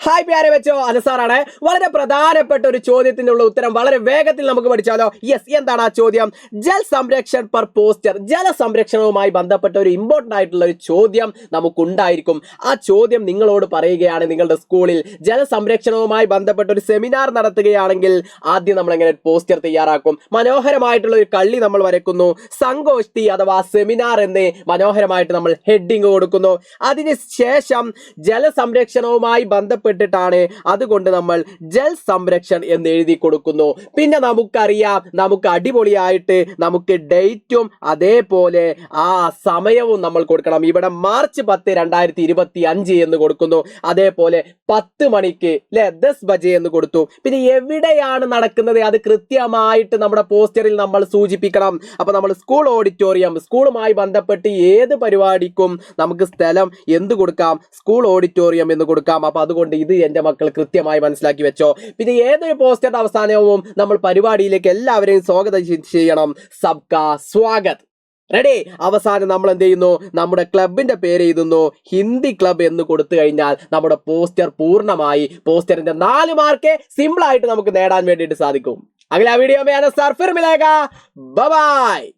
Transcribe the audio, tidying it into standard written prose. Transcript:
Hi പ്യാരെ വെച്ചോ അനസാറാണ്. വളരെ പ്രധാനപ്പെട്ട ഒരു ചോദ്യത്തിനുള്ള ഉത്തരം വളരെ വേഗത്തിൽ നമുക്ക് പഠിച്ചാലോ. യെസ്, എന്താണ് ആ ചോദ്യം? ജൽ സംരക്ഷൺ പെർ പോസ്റ്റർ. ജലസംരക്ഷണവുമായി ബന്ധപ്പെട്ട ഒരു ഇമ്പോർട്ടന്റ് ആയിട്ടുള്ള ഒരു ചോദ്യം നമുക്കുണ്ടായിരിക്കും. ആ ചോദ്യം നിങ്ങളോട് പറയുകയാണ്, നിങ്ങളുടെ സ്കൂളിൽ ജലസംരക്ഷണവുമായി ബന്ധപ്പെട്ട ഒരു സെമിനാർ നടത്തുകയാണെങ്കിൽ ആദ്യം നമ്മൾ എങ്ങനെ പോസ്റ്റർ തയ്യാറാക്കും? മനോഹരമായിട്ടുള്ള ഒരു കള്ളി നമ്മൾ വരയ്ക്കുന്നു, സംഗോഷ്ഠി അഥവാ സെമിനാർ എന്ന് മനോഹരമായിട്ട് നമ്മൾ ഹെഡിങ് കൊടുക്കുന്നു. അതിനുശേഷം ജലസംരക്ഷണവുമായി ബന്ധപ്പെട്ടിട്ടാണ്, അതുകൊണ്ട് നമ്മൾ ജൽ സംരക്ഷൺ എന്ന് എഴുതി കൊടുക്കുന്നു. പിന്നെ നമുക്കറിയാം, നമുക്ക് അടിപൊളിയായിട്ട് നമുക്ക് ഡേറ്റും അതേപോലെ ആ സമയവും നമ്മൾ കൊടുക്കണം. ഇവിടെ മാർച്ച് 10, 2025 എന്ന് കൊടുക്കുന്നു. അതേപോലെ 10 മണിക്ക് 10 ബജെ എന്ന് കൊടുത്തു. പിന്നെ എവിടെയാണ് നടക്കുന്നത് അത് കൃത്യമായിട്ട് നമ്മുടെ പോസ്റ്ററിൽ നമ്മൾ സൂചിപ്പിക്കണം. അപ്പൊ നമ്മൾ സ്കൂൾ ഓഡിറ്റോറിയം, സ്കൂളുമായി ബന്ധപ്പെട്ട് ഏത് പരിപാടിക്കും നമുക്ക് സ്ഥലം എന്ത് കൊടുക്കാം? സ്കൂൾ ഓഡിറ്റോറിയം എന്ന് കൊടുക്കാം. അപ്പൊ അതുകൊണ്ട് ഇത് എന്റെ മക്കൾ കൃത്യമായി മനസ്സിലാക്കി വെച്ചോ. പിന്നെ ഏതൊരു പോസ്റ്ററിന്റെ അവസാനവും നമ്മൾ പരിപാടിയിലേക്ക് എല്ലാവരെയും സ്വാഗതം ചെയ്യണം. സബ്കാ സ്വാഗത്. റെഡി? അവസാനം നമ്മൾ എന്ത് ചെയ്യുന്നു? നമ്മുടെ ക്ലബിന്റെ പേര് എഴുതുന്നു. ഹിന്ദി ക്ലബ് എന്ന് കൊടുത്തു കഴിഞ്ഞാൽ നമ്മുടെ പോസ്റ്റർ പൂർണ്ണമായി, പോസ്റ്ററിന്റെ 4 മാർക്ക് സിമ്പിൾ ആയിട്ട് നമുക്ക് നേടാൻ വേണ്ടിയിട്ട് സാധിക്കും. അഗല വീഡിയോ में अनसार फिर मिलेगा. Bye bye.